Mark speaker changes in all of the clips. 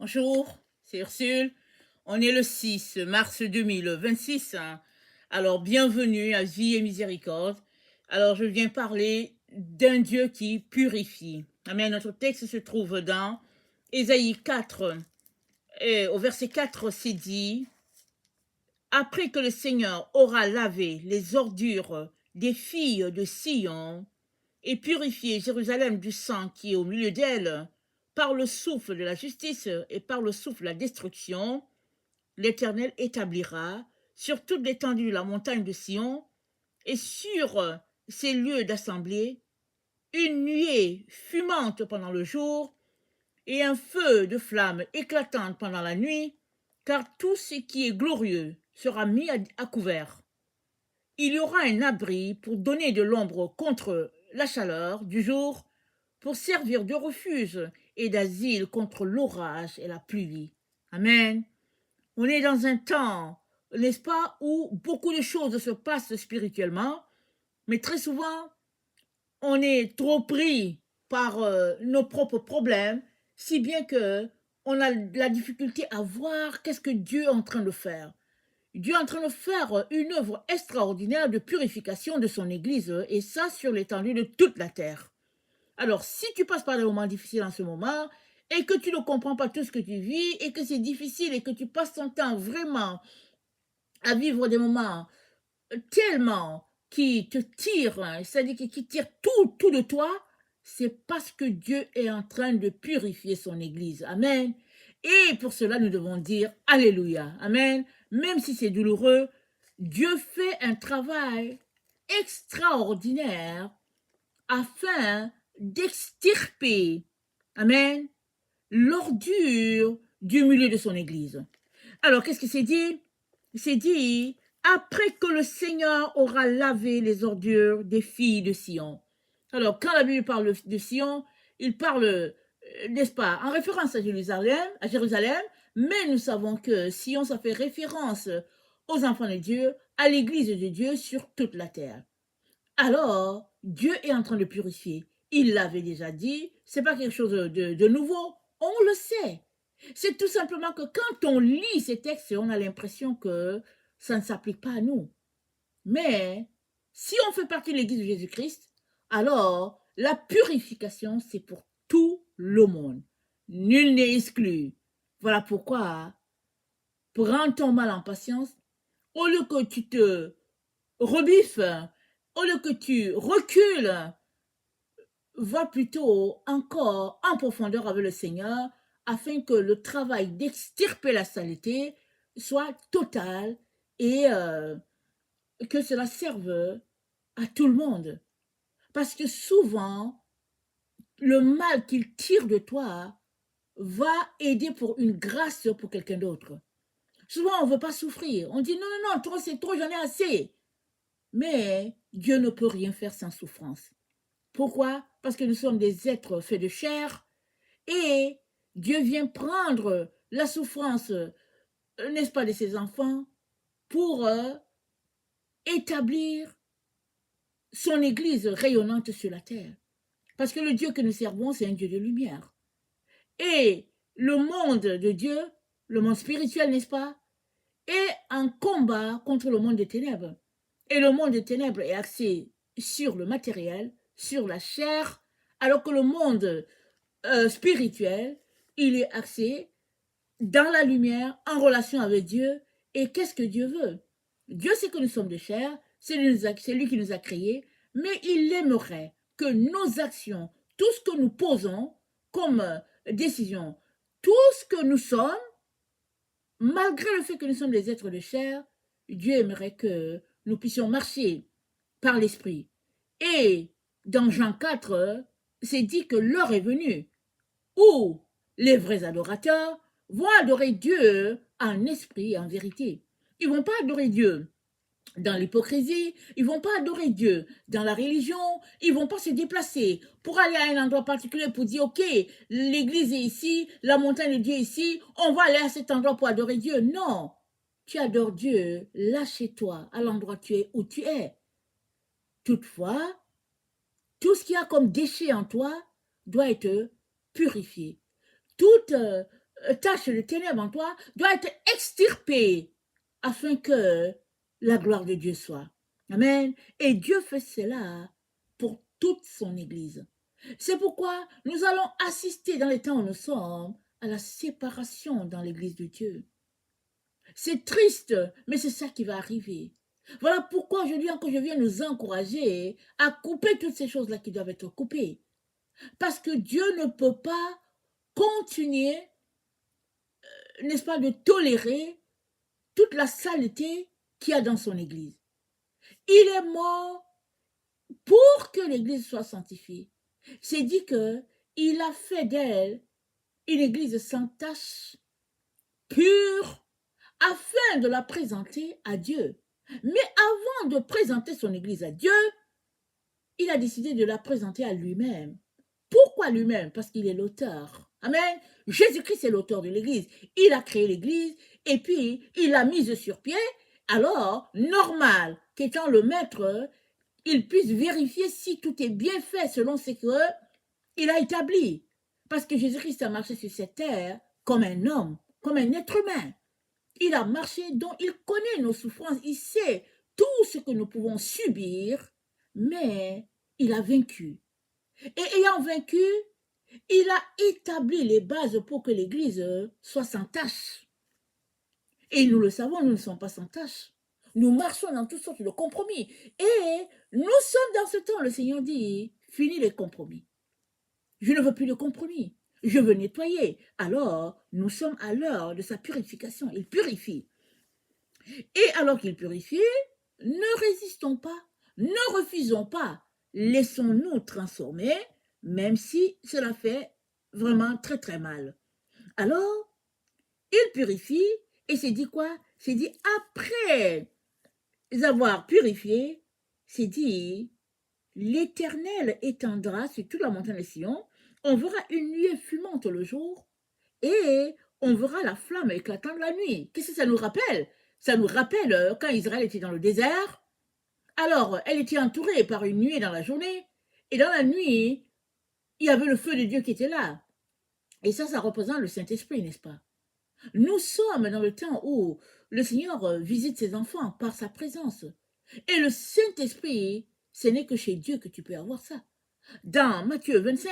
Speaker 1: Bonjour, c'est Ursule. On est le 6 mars 2026. Alors, bienvenue à Vie et Miséricorde. Alors, je viens parler d'un Dieu qui purifie. Amen. Notre texte se trouve dans Ésaïe 4. Et au verset 4, c'est dit: Après que le Seigneur aura lavé les ordures des filles de Sion et purifié Jérusalem du sang qui est au milieu d'elle, par le souffle de la justice et par le souffle de la destruction, l'Éternel établira sur toute l'étendue de la montagne de Sion et sur ses lieux d'assemblée une nuée fumante pendant le jour et un feu de flamme éclatante pendant la nuit, car tout ce qui est glorieux sera mis à couvert. Il y aura un abri pour donner de l'ombre contre la chaleur du jour, pour servir de refuge et d'asile contre l'orage et la pluie. Amen. On est dans un temps, n'est-ce pas, où beaucoup de choses se passent spirituellement, mais très souvent, on est trop pris par nos propres problèmes, si bien que on a la difficulté à voir qu'est-ce que Dieu est en train de faire. Dieu est en train de faire une œuvre extraordinaire de purification de son Église, et ça sur l'étendue de toute la terre. Alors, si tu passes par des moments difficiles en ce moment, et que tu ne comprends pas tout ce que tu vis, et que c'est difficile, et que tu passes ton temps vraiment à vivre des moments tellement qui te tirent, c'est-à-dire qui tirent tout de toi, c'est parce que Dieu est en train de purifier son Église. Amen. Et pour cela, nous devons dire Alléluia. Amen. Même si c'est douloureux, Dieu fait un travail extraordinaire afin d'extirper, amen, l'ordure du milieu de son Église. Alors, qu'est-ce que c'est dit? C'est dit, après que le Seigneur aura lavé les ordures des filles de Sion. Alors, quand la Bible parle de Sion, il parle, n'est-ce pas, en référence à Jérusalem, mais nous savons que Sion, ça fait référence aux enfants de Dieu, à l'Église de Dieu sur toute la terre. Alors, Dieu est en train de purifier. Il l'avait déjà dit, c'est pas quelque chose de nouveau, on le sait. C'est tout simplement que quand on lit ces textes, on a l'impression que ça ne s'applique pas à nous. Mais si on fait partie de l'Église de Jésus-Christ, alors la purification, c'est pour tout le monde. Nul n'est exclu. Voilà pourquoi, prends ton mal en patience, au lieu que tu te rebiffes, au lieu que tu recules, va plutôt encore en profondeur avec le Seigneur afin que le travail d'extirper la saleté soit total et que cela serve à tout le monde. Parce que souvent, le mal qu'il tire de toi va aider pour une grâce pour quelqu'un d'autre. Souvent, on ne veut pas souffrir. On dit non, non, non, trop, c'est trop, j'en ai assez. Mais Dieu ne peut rien faire sans souffrance. Pourquoi? Parce que nous sommes des êtres faits de chair et Dieu vient prendre la souffrance, n'est-ce pas, de ses enfants pour établir son Église rayonnante sur la terre. Parce que le Dieu que nous servons, c'est un Dieu de lumière. Et le monde de Dieu, le monde spirituel, n'est-ce pas, est en combat contre le monde des ténèbres. Et le monde des ténèbres est axé sur le matériel, sur la chair, alors que le monde spirituel, il est axé dans la lumière, en relation avec Dieu. Et qu'est-ce que Dieu veut? Dieu sait que nous sommes de chair, c'est lui qui nous a créés, mais il aimerait que nos actions, tout ce que nous posons comme décision, tout ce que nous sommes, malgré le fait que nous sommes des êtres de chair, Dieu aimerait que nous puissions marcher par l'esprit. Et dans Jean 4, c'est dit que l'heure est venue où les vrais adorateurs vont adorer Dieu en esprit et en vérité. Ils ne vont pas adorer Dieu dans l'hypocrisie, ils ne vont pas adorer Dieu dans la religion, ils ne vont pas se déplacer pour aller à un endroit particulier pour dire, ok, l'église est ici, la montagne de Dieu est ici, on va aller à cet endroit pour adorer Dieu. Non, tu adores Dieu là chez toi, à l'endroit où tu es. Toutefois, tout ce qu'il y a comme déchet en toi doit être purifié. Toute tache de ténèbres en toi doit être extirpée afin que la gloire de Dieu soit. Amen. Et Dieu fait cela pour toute son Église. C'est pourquoi nous allons assister dans les temps où nous sommes à la séparation dans l'Église de Dieu. C'est triste, mais c'est ça qui va arriver. Voilà pourquoi aujourd'hui encore je viens nous encourager à couper toutes ces choses-là qui doivent être coupées. Parce que Dieu ne peut pas continuer, n'est-ce pas, de tolérer toute la saleté qu'il y a dans son Église. Il est mort pour que l'Église soit sanctifiée. C'est dit qu'il a fait d'elle une Église sans tache, pure, afin de la présenter à Dieu. Mais avant de présenter son Église à Dieu, il a décidé de la présenter à lui-même. Pourquoi lui-même? Parce qu'il est l'auteur. Amen. Jésus-Christ est l'auteur de l'Église. Il a créé l'Église et puis il l'a mise sur pied. Alors, normal qu'étant le maître, il puisse vérifier si tout est bien fait selon ce qu'il a établi. Parce que Jésus-Christ a marché sur cette terre comme un homme, comme un être humain. Il a marché, donc il connaît nos souffrances, il sait tout ce que nous pouvons subir, mais il a vaincu. Et ayant vaincu, il a établi les bases pour que l'Église soit sans tâche. Et nous le savons, nous ne sommes pas sans tâche. Nous marchons dans toutes sortes de compromis. Et nous sommes dans ce temps, le Seigneur dit, fini les compromis. Je ne veux plus de compromis. Je veux nettoyer. Alors, nous sommes à l'heure de sa purification. Il purifie. Et alors qu'il purifie, ne résistons pas, ne refusons pas. Laissons-nous transformer, même si cela fait vraiment très très mal. Alors, il purifie et c'est dit quoi? C'est dit après avoir purifié, c'est dit l'Éternel étendra sur toute la montagne de Sion, on verra une nuée fumante le jour et on verra la flamme éclatante la nuit. Qu'est-ce que ça nous rappelle? Ça nous rappelle quand Israël était dans le désert. Alors, elle était entourée par une nuée dans la journée et dans la nuit, il y avait le feu de Dieu qui était là. Et ça représente le Saint-Esprit, n'est-ce pas? Nous sommes dans le temps où le Seigneur visite ses enfants par sa présence. Et le Saint-Esprit, ce n'est que chez Dieu que tu peux avoir ça. Dans Matthieu 25,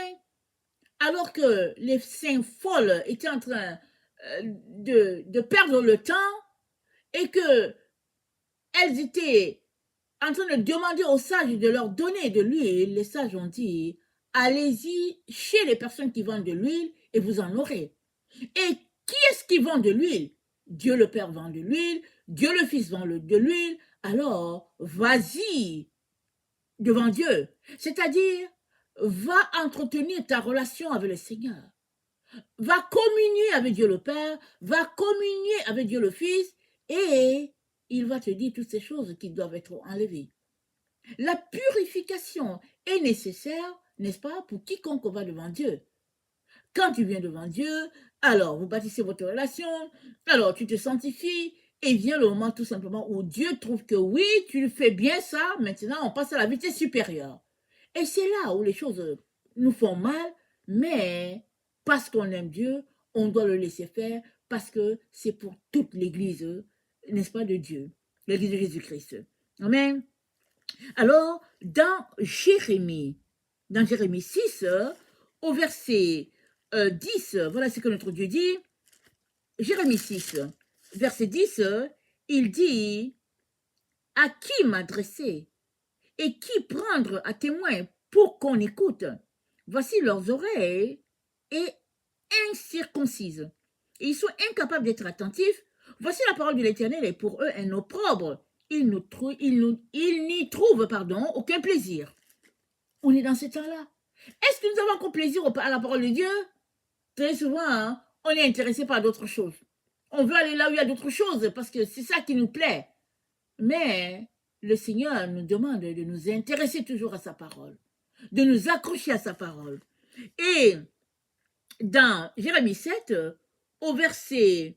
Speaker 1: alors que les saints folles étaient en train de perdre le temps et que elles étaient en train de demander aux sages de leur donner de l'huile, les sages ont dit, allez-y chez les personnes qui vendent de l'huile et vous en aurez. Et qui est-ce qui vend de l'huile? Dieu le Père vend de l'huile, Dieu le Fils vend de l'huile, alors vas-y devant Dieu. C'est-à-dire, va entretenir ta relation avec le Seigneur. Va communier avec Dieu le Père, va communier avec Dieu le Fils, et il va te dire toutes ces choses qui doivent être enlevées. La purification est nécessaire, n'est-ce pas, pour quiconque va devant Dieu. Quand tu viens devant Dieu, alors vous bâtissez votre relation, alors tu te sanctifies, et vient le moment tout simplement où Dieu trouve que oui, tu fais bien ça, maintenant on passe à la vitesse supérieure. Et c'est là où les choses nous font mal, mais parce qu'on aime Dieu, on doit le laisser faire, parce que c'est pour toute l'Église, n'est-ce pas, de Dieu, l'Église de Jésus-Christ. Amen. Alors, dans Jérémie 6, au verset 10, voilà ce que notre Dieu dit. Jérémie 6, verset 10, il dit, à qui m'adresser et qui prendre à témoin pour qu'on écoute? Voici leurs oreilles et incirconcises. Et ils sont incapables d'être attentifs. Voici la parole de l'Éternel est pour eux un opprobre. Ils n'y trouvent aucun plaisir. On est dans ce temps-là. Est-ce que nous avons encore plaisir à la parole de Dieu? Très souvent, on est intéressé par d'autres choses. On veut aller là où il y a d'autres choses parce que c'est ça qui nous plaît. Mais le Seigneur nous demande de nous intéresser toujours à sa parole, de nous accrocher à sa parole. Et dans Jérémie 7, au verset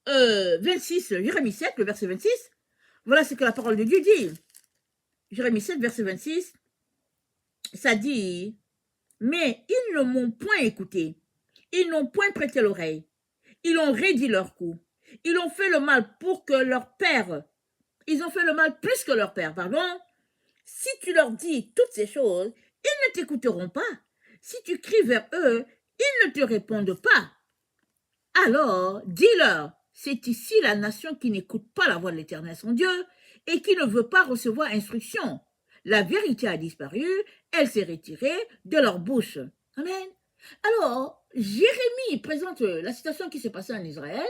Speaker 1: 26, Jérémie 7, le verset 26, voilà ce que la parole de Dieu dit. Jérémie 7, verset 26, ça dit, mais ils ne m'ont point écouté. Ils n'ont point prêté l'oreille. Ils ont raidi leur cou. Ils ont fait le mal pour que leur père, ils ont fait le mal plus que leur père, pardon. Si tu leur dis toutes ces choses, ils ne t'écouteront pas. Si tu cries vers eux, ils ne te répondent pas. Alors, dis-leur, c'est ici la nation qui n'écoute pas la voix de l'Éternel son Dieu et qui ne veut pas recevoir instruction. La vérité a disparu, elle s'est retirée de leur bouche. Amen. Alors, Jérémie présente la situation qui s'est passée en Israël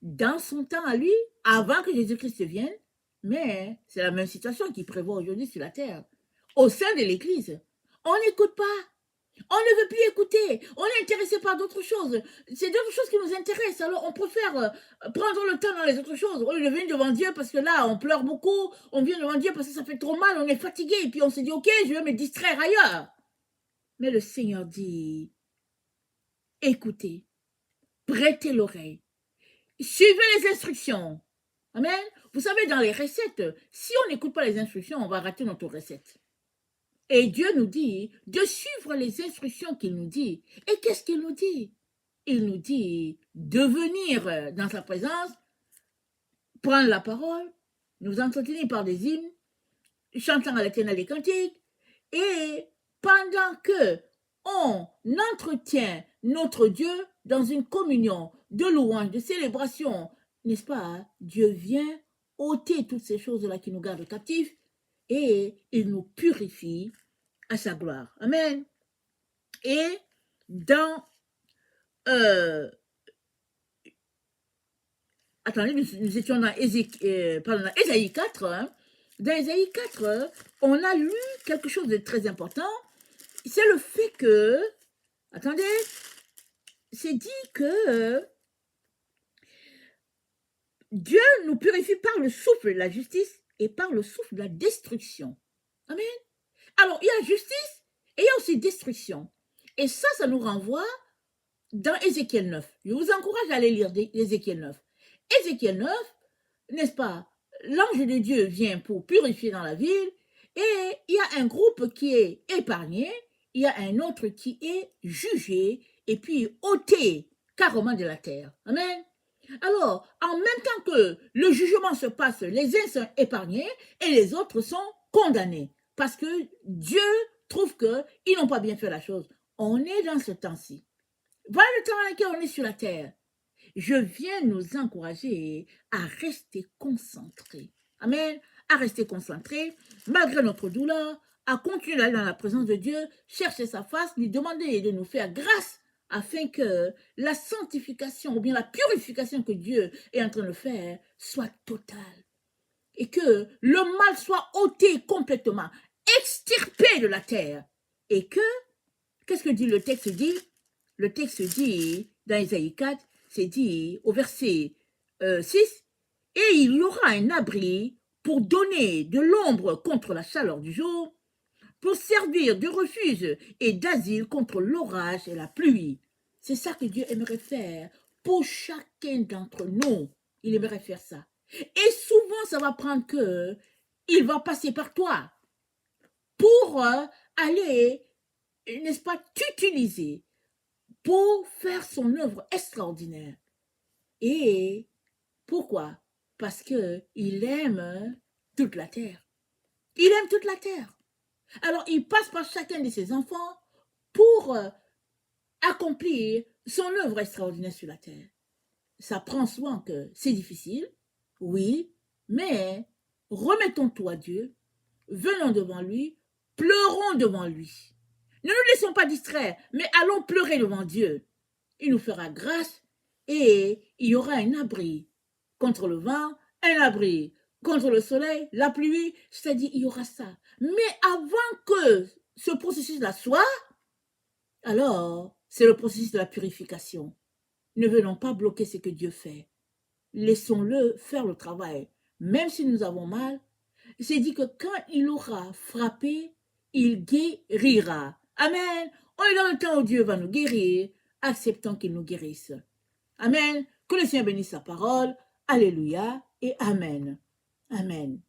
Speaker 1: dans son temps à lui, avant que Jésus-Christ vienne, mais c'est la même situation qui prévoit aujourd'hui sur la terre. Au sein de l'Église, on n'écoute pas. On ne veut plus écouter. On est intéressé par d'autres choses. C'est d'autres choses qui nous intéressent. Alors, on préfère prendre le temps dans les autres choses. On vient devant Dieu parce que là, on pleure beaucoup. On vient devant Dieu parce que ça fait trop mal. On est fatigué. Et puis, on se dit, OK, je vais me distraire ailleurs. Mais le Seigneur dit, écoutez, prêtez l'oreille. Suivez les instructions. Amen. Vous savez, dans les recettes, si on n'écoute pas les instructions, on va rater notre recette. Et Dieu nous dit de suivre les instructions qu'il nous dit. Et qu'est-ce qu'il nous dit? Il nous dit de venir dans sa présence, prendre la parole, nous entretenir par des hymnes, chantant à l'Éternel des cantiques, et pendant que on entretient notre Dieu dans une communion de louange, de célébration, n'est-ce pas? Dieu vient ôter toutes ces choses-là qui nous gardent captifs et il nous purifie à sa gloire. Amen. Et dans attendez, nous étions dans Ésaïe 4. Hein. Dans Ésaïe 4, on a lu quelque chose de très important. C'est le fait que, attendez, c'est dit que Dieu nous purifie par le souffle de la justice et par le souffle de la destruction. Amen. Alors, il y a justice et il y a aussi destruction. Et ça nous renvoie dans Ézéchiel 9. Je vous encourage à aller lire Ézéchiel 9. Ézéchiel 9, n'est-ce pas, l'ange de Dieu vient pour purifier dans la ville et il y a un groupe qui est épargné, il y a un autre qui est jugé et puis ôté carrément de la terre. Amen. Alors, en même temps que le jugement se passe, les uns sont épargnés et les autres sont condamnés parce que Dieu trouve qu'ils n'ont pas bien fait la chose. On est dans ce temps-ci. Voilà le temps dans lequel on est sur la terre. Je viens nous encourager à rester concentrés. Amen. À rester concentrés, malgré notre douleur, à continuer d'aller dans la présence de Dieu, chercher sa face, lui demander de nous faire grâce afin que la sanctification ou bien la purification que Dieu est en train de faire soit totale. Et que le mal soit ôté complètement, extirpé de la terre. Et que, qu'est-ce que dit le texte dit? Le texte dit, dans Ésaïe 4, c'est dit au verset 6, « Et il y aura un abri pour donner de l'ombre contre la chaleur du jour, pour servir de refuge et d'asile contre l'orage et la pluie. » C'est ça que Dieu aimerait faire pour chacun d'entre nous. Il aimerait faire ça. Et souvent, ça va prendre que il va passer par toi pour aller, n'est-ce pas, t'utiliser pour faire son œuvre extraordinaire. Et pourquoi? Parce qu'il aime toute la terre. Il aime toute la terre. Alors, il passe par chacun de ses enfants pour accomplir son œuvre extraordinaire sur la terre. Ça prend soin que c'est difficile, oui, mais remettons-toi à Dieu, venons devant lui, pleurons devant lui. Ne nous laissons pas distraire, mais allons pleurer devant Dieu. Il nous fera grâce et il y aura un abri contre le vent, un abri contre le soleil, la pluie, c'est-à-dire il y aura ça. Mais avant que ce processus-là soit, alors c'est le processus de la purification. Ne venons pas bloquer ce que Dieu fait. Laissons-le faire le travail. Même si nous avons mal, c'est dit que quand il aura frappé, il guérira. Amen. On est dans le temps où Dieu va nous guérir. Acceptons qu'il nous guérisse. Amen. Que le Seigneur bénisse sa parole. Alléluia et Amen. Amen.